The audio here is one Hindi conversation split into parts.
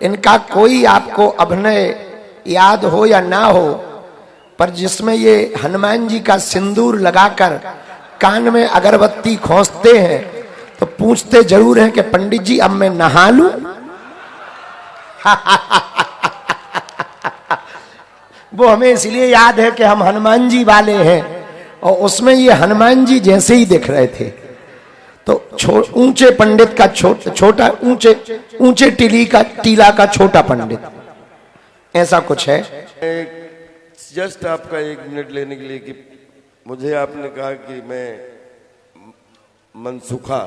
इनका कोई आपको अभिनय याद हो या ना हो, पर जिसमें ये हनुमान जी का सिंदूर लगाकर कान में अगरबत्ती खोसते हैं तो पूछते जरूर हैं कि पंडित जी अब मैं नहा लूं। वो हमें इसलिए याद है कि हम हनुमान जी वाले हैं, और उसमें ये हनुमान जी जैसे ही दिख रहे थे। तो ऊंचे पंडित का छोटा, ऊंचे टीला का छोटा पंडित, ऐसा कुछ है। जस्ट आपका 1 मिनट लेने के लिए कि मुझे आपने कहा कि मैं मनसुखा,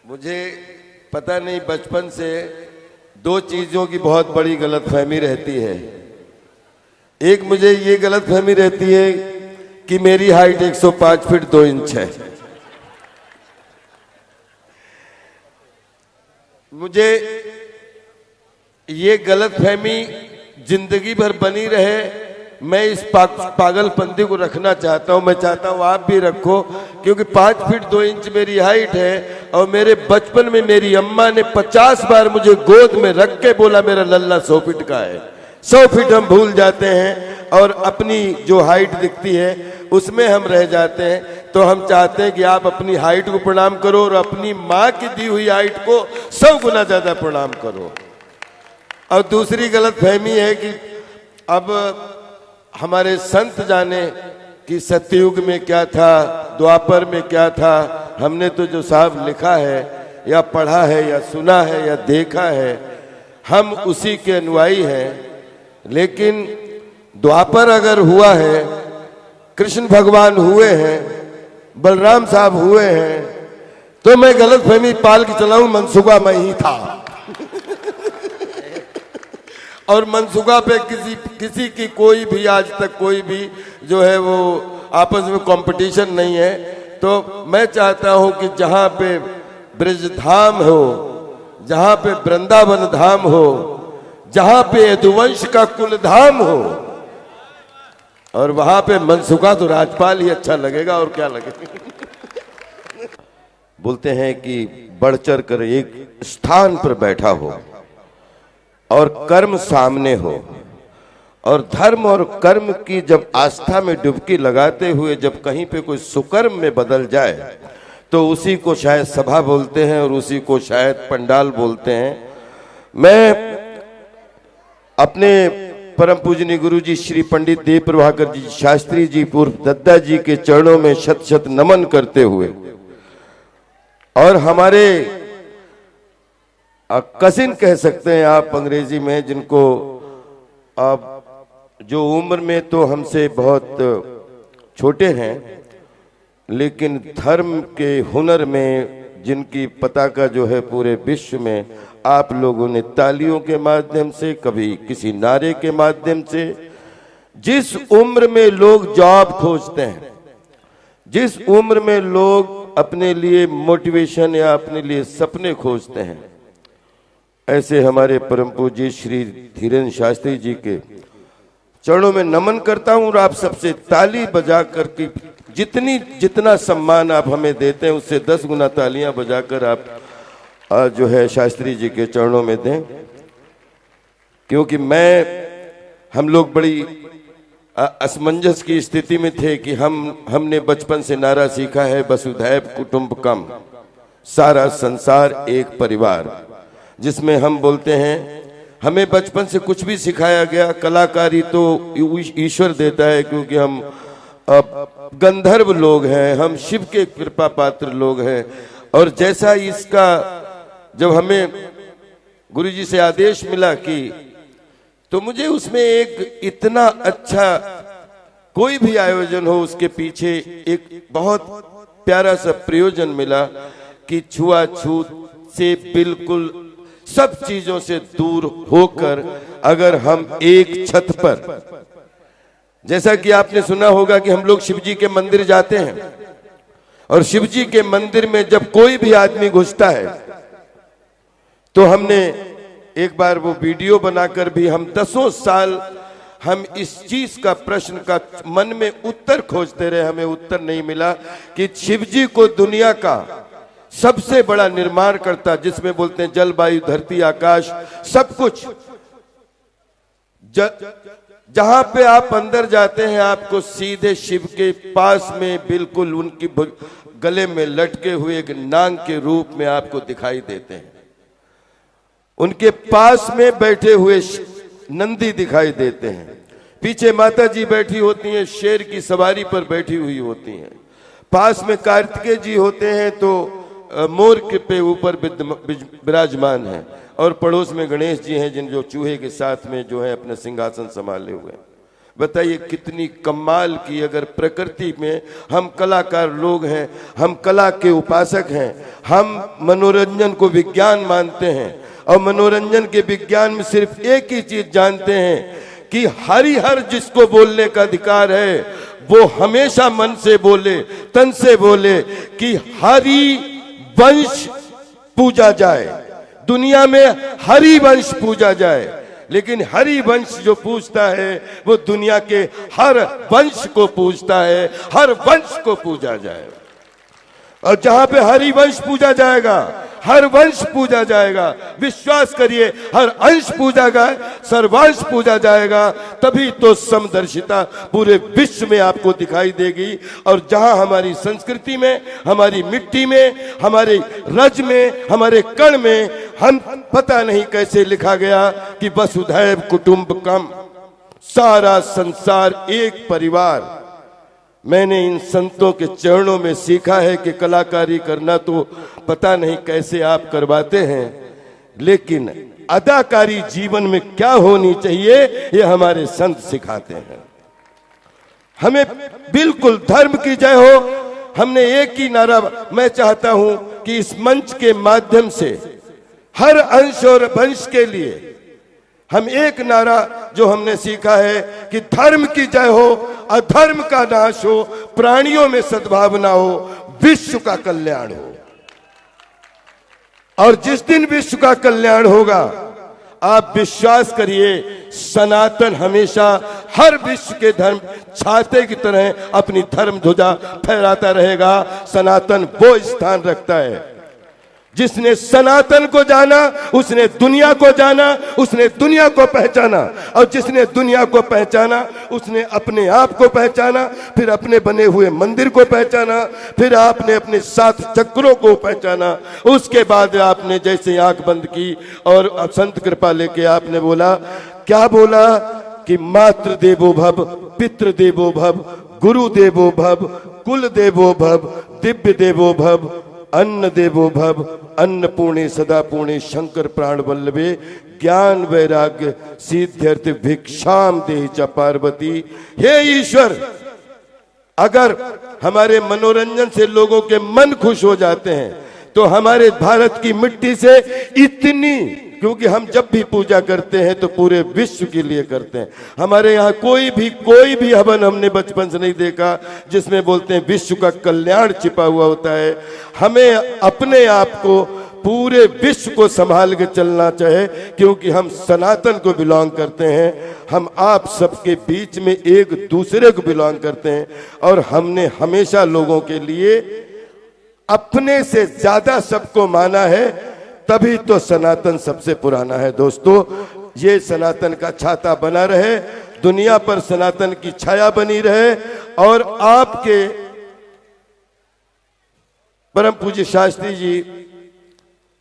मुझे पता नहीं बचपन से 2 चीजों की बहुत बड़ी गलतफहमी रहती है। एक मुझे ये गलतफहमी रहती है कि मेरी हाइट 105 फीट 2 इंच है। मुझे ये गलतफहमी जिंदगी भर बनी रहे, मैं इस पागलपंती को रखना चाहता हूं। मैं चाहता हूं आप भी रखो, क्योंकि 5 फीट 2 इंच मेरी हाइट है, और मेरे बचपन में मेरी अम्मा ने 50 बार मुझे गोद में रख के बोला मेरा लल्ला 100 फीट का है। 100 फीट हम भूल जाते हैं और अपनी जो हाइट दिखती है उसमें हम रह जाते हैं। तो हम चाहते हैं कि आप अपनी हाइट को प्रणाम करो और अपनी माँ की दी हुई हाइट को 100 गुना ज्यादा प्रणाम करो। और दूसरी गलतफहमी है कि अब हमारे संत जाने कि सतयुग में क्या था, द्वापर में क्या था। हमने तो जो साहब लिखा है या पढ़ा है या सुना है या देखा है, हम उसी के अनुयायी हैं। लेकिन द्वापर अगर हुआ है, कृष्ण भगवान हुए हैं, बलराम साहब हुए हैं, तो मैं गलतफहमी पाल के चलाऊं मनसुखा मैं ही था। और मनसुखा पे किसी की कोई भी आज तक कोई भी जो है वो आपस में कंपटीशन नहीं है। तो मैं चाहता हूं कि जहां पे ब्रजधाम हो, जहां पे वृंदावन धाम हो, जहां पे यदुवंश का कुलधाम हो, और वहां पे मनसुखा तो राजपाल ही अच्छा लगेगा, और क्या लगेगा। बोलते हैं कि बढ़ चढ़ कर एक स्थान पर बैठा हो और कर्म सामने हो, और धर्म और कर्म की जब आस्था में डुबकी लगाते हुए जब कहीं पे कोई सुकर्म में बदल जाए तो उसी को शायद सभा बोलते हैं और उसी को शायद पंडाल बोलते हैं। मैं अपने परम पूजनीय गुरु जी श्री पंडित देव प्रभाकर जी शास्त्री जी पूर्व दद्दा जी के चरणों में शत शत नमन करते हुए, और हमारे कजिन कह सकते हैं आप अंग्रेजी में, जिनको आप जो उम्र में तो हमसे बहुत छोटे हैं, लेकिन धर्म के हुनर में जिनकी पताका जो है पूरे विश्व में आप लोगों ने तालियों के माध्यम से, कभी किसी नारे के माध्यम से, जिस उम्र में लोग जॉब खोजते हैं, जिस उम्र में लोग अपने लिए मोटिवेशन या अपने लिए सपने खोजते हैं, ऐसे हमारे परम पूज्य श्री धीरेन्द्र शास्त्री जी के चरणों में नमन करता हूं। और आप सबसे ताली बजा करके जितना सम्मान आप हमें देते हैं उससे 10 गुना तालियां बजाकर आप जो है शास्त्री जी के चरणों में दें। क्योंकि हम लोग बड़ी असमंजस की स्थिति में थे कि हमने बचपन से नारा सीखा है वसुधैव कुटुंबकम, सारा संसार एक परिवार, जिसमें हम बोलते हैं हमें बचपन से कुछ भी सिखाया गया, कलाकारी तो ईश्वर देता है, क्योंकि हम गंधर्व लोग हैं, हम शिव के कृपा पात्र लोग हैं। और जैसा इसका जब हमें गुरुजी से आदेश मिला कि, तो मुझे उसमें एक इतना अच्छा कोई भी आयोजन हो उसके पीछे एक बहुत प्यारा सा प्रयोजन मिला कि छुआछूत से बिल्कुल सब चीजों से दूर होकर अगर हम एक छत पर, जैसा कि आपने सुना होगा कि हम लोग शिवजी के मंदिर जाते हैं, और शिवजी के मंदिर में जब कोई भी आदमी घुसता है तो हमने एक बार वो वीडियो बनाकर भी हम 10 साल हम इस चीज का प्रश्न का मन में उत्तर खोजते रहे, हमें उत्तर नहीं मिला कि शिवजी को दुनिया का सबसे बड़ा निर्माण करता, जिसमें बोलते हैं जल वायु धरती आकाश सब कुछ। जहां पे आप अंदर जाते हैं आपको सीधे शिव के पास में बिल्कुल उनकी गले में लटके हुए एक नाग के रूप में आपको दिखाई देते हैं। उनके पास में बैठे हुए नंदी दिखाई देते हैं। पीछे माता जी बैठी होती हैं, शेर की सवारी पर बैठी हुई होती हैं। पास में कार्तिकेय जी होते हैं तो मोर के पे ऊपर विराजमान हैं, और पड़ोस में गणेश जी हैं जिन जो चूहे के साथ में जो है अपने सिंहासन संभाले हुए हैं। बताइए कितनी कमाल की, अगर प्रकृति में हम कलाकार लोग हैं, हम कला के उपासक हैं, हम मनोरंजन को विज्ञान मानते हैं और मनोरंजन के विज्ञान में सिर्फ एक ही चीज जानते हैं कि हरिहर जिसको बोलने का अधिकार है वो हमेशा मन से बोले, तन से बोले कि हरि वंश पूजा जाए, दुनिया में हरि वंश पूजा जाए। लेकिन हरि वंश जो पूजता है वो दुनिया के हर वंश को पूजता है, हर वंश को पूजा जाए। और जहां पे हरि वंश पूजा जाएगा, हर वंश पूजा जाएगा, विश्वास करिए हर अंश पूजा जाए, सर्वांश पूजा जाएगा, तभी तो समदर्शिता पूरे विश्व में आपको दिखाई देगी। और जहां हमारी संस्कृति में, हमारी मिट्टी में, हमारे रज में, हमारे कण में हम पता नहीं कैसे लिखा गया कि वसुधैव कुटुंबकम, सारा संसार एक परिवार। मैंने इन संतों के चरणों में सीखा है कि कलाकारी करना तो पता नहीं कैसे आप करवाते हैं, लेकिन अदाकारी जीवन में क्या होनी चाहिए ये हमारे संत सिखाते हैं। हमें बिल्कुल धर्म की जय हो। हमने एक ही नारा, मैं चाहता हूं कि इस मंच के माध्यम से हर अंश और वंश के लिए हम एक नारा जो हमने सीखा है कि धर्म की जय हो, अधर्म का नाश हो, प्राणियों में सद्भावना हो, विश्व का कल्याण हो। और जिस दिन विश्व का कल्याण होगा, आप विश्वास करिए सनातन हमेशा हर विश्व के धर्म छाते की तरह अपनी धर्म ध्वजा फहराता रहेगा। सनातन वो स्थान रखता है। जिसने सनातन को जाना उसने दुनिया को जाना, उसने दुनिया को पहचाना, और जिसने दुनिया को पहचाना उसने अपने आप को पहचाना, फिर अपने बने हुए मंदिर को पहचाना, फिर आपने अपने 7 चक्रों को पहचाना। उसके बाद आपने जैसे आंख बंद की और संत कृपा लेके आपने बोला, क्या बोला कि मातृ देवो भव, पितृ देवो भव, गुरु देवो भव, कुल देवो भव, दिव्य देवो भव, अन्न देवो भव, अन्नपूर्णे सदा पूर्णे शंकर प्राण वल्लभे, ज्ञान वैराग्य सिद्ध्यर्थ भिक्षाम देहि च पार्वती। हे ईश्वर, अगर हमारे मनोरंजन से लोगों के मन खुश हो जाते हैं तो हमारे भारत की मिट्टी से इतनी, क्योंकि हम जब भी पूजा करते हैं तो पूरे विश्व के लिए करते हैं। हमारे यहाँ कोई भी हवन हमने बचपन से नहीं देखा जिसमें बोलते हैं विश्व का कल्याण छिपा हुआ होता है। हमें अपने आप को पूरे विश्व को संभाल के चलना चाहिए, क्योंकि हम सनातन को बिलोंग करते हैं। हम आप सबके बीच में एक दूसरे को बिलोंग करते हैं, और हमने हमेशा लोगों के लिए अपने से ज्यादा सबको माना है, तभी तो सनातन सबसे पुराना है। दोस्तों, ये सनातन का छाता बना रहे, दुनिया पर सनातन की छाया बनी रहे, और आपके परम पूज्य शास्त्री जी,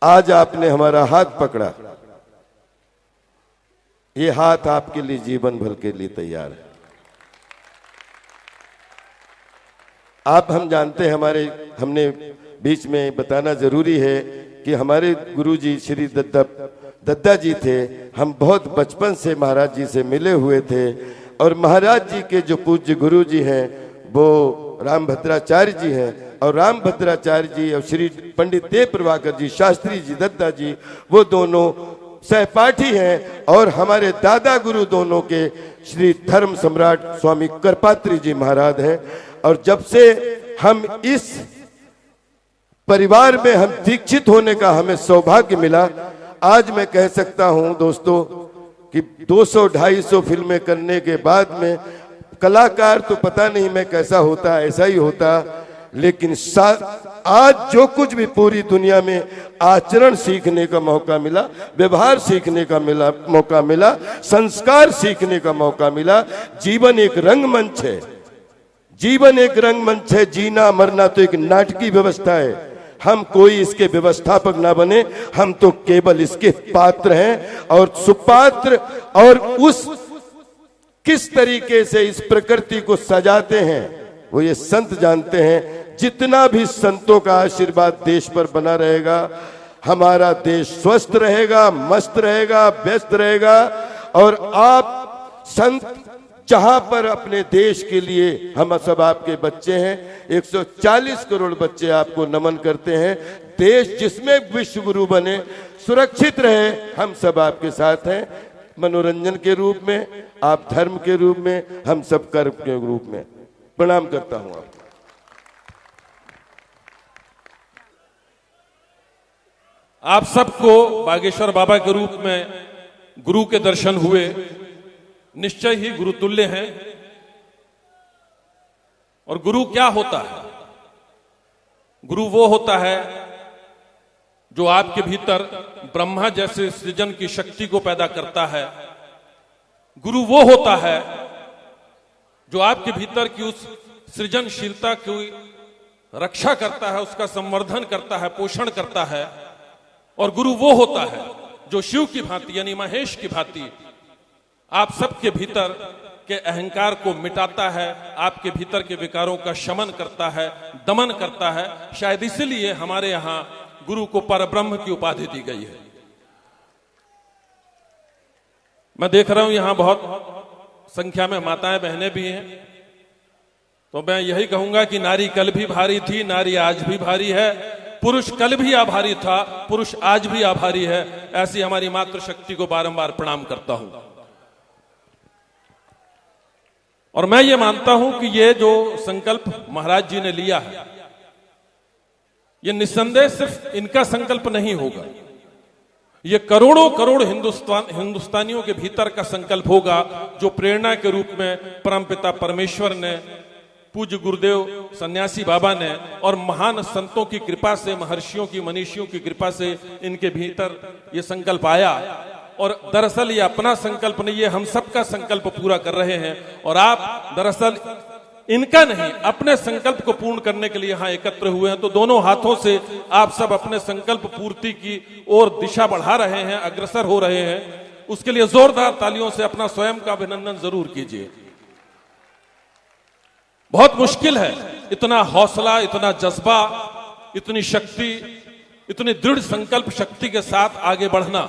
आज आपने हमारा हाथ पकड़ा, ये हाथ आपके लिए जीवन भर के लिए तैयार है। आप, हम जानते हैं, हमने बीच में बताना जरूरी है कि हमारे गुरुजी श्री दद्दा जी थे। हम बहुत बचपन से महाराज जी से मिले हुए थे, और महाराज जी के जो पूज्य गुरु जी हैं वो रामभद्राचार्य जी हैं, और रामभद्राचार्य जी और श्री पंडित देव प्रभाकर जी, शास्त्री जी, दद्दा जी, वो दोनों सहपाठी हैं। और हमारे दादा गुरु दोनों के श्री धर्म सम्राट स्वामी करपात्री जी महाराज हैं। और जब से हम इस परिवार में हम दीक्षित होने का हमें सौभाग्य मिला, आज मैं कह सकता हूं दोस्तों कि 200-250 फिल्में करने के बाद में कलाकार तो पता नहीं मैं कैसा होता, ऐसा ही होता, लेकिन आज जो कुछ भी पूरी दुनिया में आचरण सीखने का मौका मिला, व्यवहार सीखने का मौका मिला, संस्कार सीखने का मौका मिला, जीवन एक रंगमंच है, जीवन एक रंगमंच है, जीना मरना तो एक नाटकीय व्यवस्था है। हम कोई इसके व्यवस्थापक ना बने, हम तो केवल इसके पात्र हैं और सुपात्र। और उस किस तरीके से इस प्रकृति को सजाते हैं वो ये संत जानते हैं। जितना भी संतों का आशीर्वाद देश पर बना रहेगा, हमारा देश स्वस्थ रहेगा, मस्त रहेगा, व्यस्त रहेगा। और आप संत जहां पर अपने देश के लिए, हम सब आपके बच्चे हैं, 140 करोड़ बच्चे आपको नमन करते हैं। देश जिसमें विश्व गुरु बने, सुरक्षित रहे, हम सब आपके साथ हैं, मनोरंजन के रूप में, आप धर्म के रूप में, हम सब कर्म के रूप में। प्रणाम करता हूं आपको। आप सबको बागेश्वर बाबा के रूप में गुरु के दर्शन हुए, निश्चय ही गुरुतुल्य हैं। और गुरु क्या होता है? गुरु वो होता है जो आपके भीतर ब्रह्मा जैसे सृजन की शक्ति को पैदा करता है। गुरु वो होता है जो आपके भीतर की उस सृजनशीलता की रक्षा करता है, उसका संवर्धन करता है, पोषण करता है। और गुरु वो होता है जो शिव की भांति यानी महेश की भांति आप सबके भीतर के अहंकार को मिटाता है, आपके भीतर के विकारों का शमन करता है, दमन करता है। शायद इसलिए हमारे यहां गुरु को परब्रह्म की उपाधि दी गई है। मैं देख रहा हूं यहां बहुत संख्या में माताएं बहनें भी हैं, तो मैं यही कहूंगा कि नारी कल भी भारी थी, नारी आज भी भारी है, पुरुष कल भी आभारी था, पुरुष आज भी आभारी है। ऐसी हमारी मातृशक्ति को बारंबार प्रणाम करता हूं। और मैं ये मानता हूं कि ये जो संकल्प महाराज जी ने लिया है, ये निस्संदेह सिर्फ इनका संकल्प नहीं होगा, ये करोड़ों करोड़ हिंदुस्तानियों के भीतर का संकल्प होगा, जो प्रेरणा के रूप में परमपिता परमेश्वर ने, पूज्य गुरुदेव सन्यासी बाबा ने और महान संतों की कृपा से, महर्षियों की, मनीषियों की कृपा से इनके भीतर ये संकल्प आया। और दरअसल ये अपना संकल्प नहीं, ये हम सबका संकल्प पूरा कर रहे हैं। और आप दरअसल इनका नहीं, अपने संकल्प को पूर्ण करने के लिए यहां एकत्र हुए हैं। तो दोनों हाथों से आप सब अपने संकल्प पूर्ति की ओर दिशा बढ़ा रहे हैं, अग्रसर हो रहे हैं। उसके लिए जोरदार तालियों से अपना स्वयं का अभिनंदन जरूर कीजिए। बहुत मुश्किल है इतना हौसला, इतना जज्बा, इतनी शक्ति, इतनी दृढ़ संकल्प शक्ति के साथ आगे बढ़ना,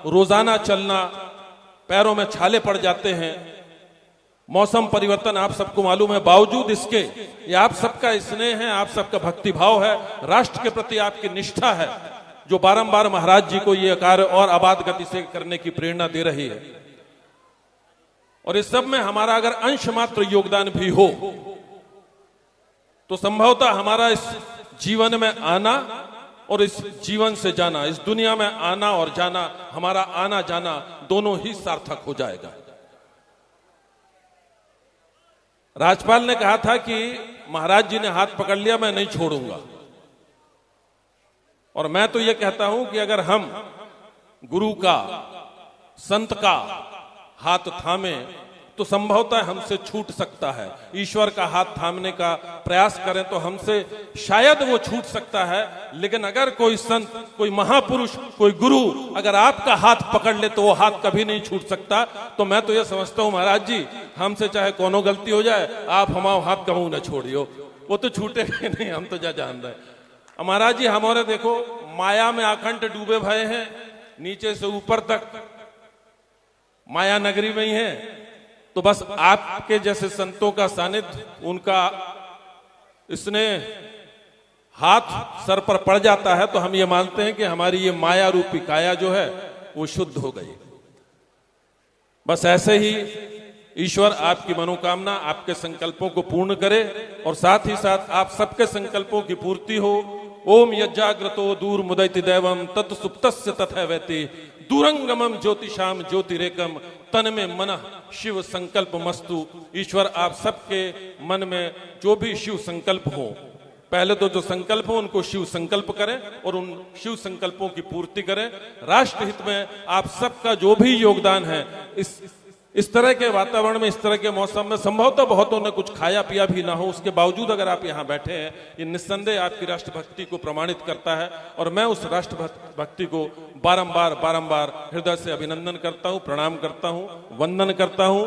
रोजाना चलना, पैरों में छाले पड़ जाते हैं। मौसम परिवर्तन आप सबको मालूम है, बावजूद इसके ये आप सबका स्नेह है, आप सबका भक्ति भाव है, राष्ट्र के प्रति आपकी निष्ठा है, जो बारंबार महाराज जी को ये कार्य और आबाद गति से करने की प्रेरणा दे रही है। और इस सब में हमारा अगर अंश मात्र योगदान भी हो तो संभवतः हमारा इस जीवन में आना और इस जीवन से जाना, इस दुनिया में आना और जाना, हमारा आना जाना दोनों ही सार्थक हो जाएगा। राज्यपाल ने कहा था कि महाराज जी ने हाथ पकड़ लिया, मैं नहीं छोड़ूंगा। और मैं तो यह कहता हूं कि अगर हम गुरु का, संत का हाथ थामे तो संभवतः हमसे छूट सकता है। ईश्वर का हाथ थामने का प्रयास करें तो हमसे शायद वो छूट सकता है। लेकिन अगर कोई संत, कोई महापुरुष, कोई गुरु अगर आपका हाथ पकड़ ले तो वो हाथ कभी नहीं छूट सकता। तो मैं तो ये समझता हूं महाराज जी, हमसे चाहे कोनो गलती हो जाए, आप हमारा हाथ कहूं न छोड़ियो, वो तो छूटेगा नहीं, हम तो जा जान रहे। महाराज जी हमारे देखो माया में आखंड डूबे भये हैं, नीचे से ऊपर तक माया नगरी में ही है। तो बस आपके जैसे संतों का सानिध्य, उनका स्नेह हाथ सर पर पड़ जाता है तो हम ये मानते हैं कि हमारी ये माया रूपी काया जो है वो शुद्ध हो गई। बस ऐसे ही ईश्वर आपकी मनोकामना, आपके संकल्पों को पूर्ण करे और साथ ही साथ आप सबके संकल्पों की पूर्ति हो। ओम यज्जाग्रतो दूर मुदयति दैवम तत् सुप्तस्य तथा वैति दूरंगमम ज्योतिषाम ज्योतिरेकम तन में मन शिव संकल्प मस्तु। ईश्वर आप सबके मन में जो भी शिव संकल्प हो पहले तो जो संकल्प हो उनको शिव संकल्प करें और उन शिव संकल्पों की पूर्ति करें। राष्ट्र हित में आप सबका जो भी योगदान है, इस तरह के वातावरण में, इस तरह के मौसम में, संभवतः बहुतों ने कुछ खाया पिया भी ना हो, उसके बावजूद अगर आप यहाँ बैठे हैं, ये निस्संदेह आपकी राष्ट्रभक्ति को प्रमाणित करता है। और मैं उस राष्ट्रभक्ति को बारंबार हृदय से अभिनंदन करता हूँ, प्रणाम करता हूँ, वंदन करता हूँ।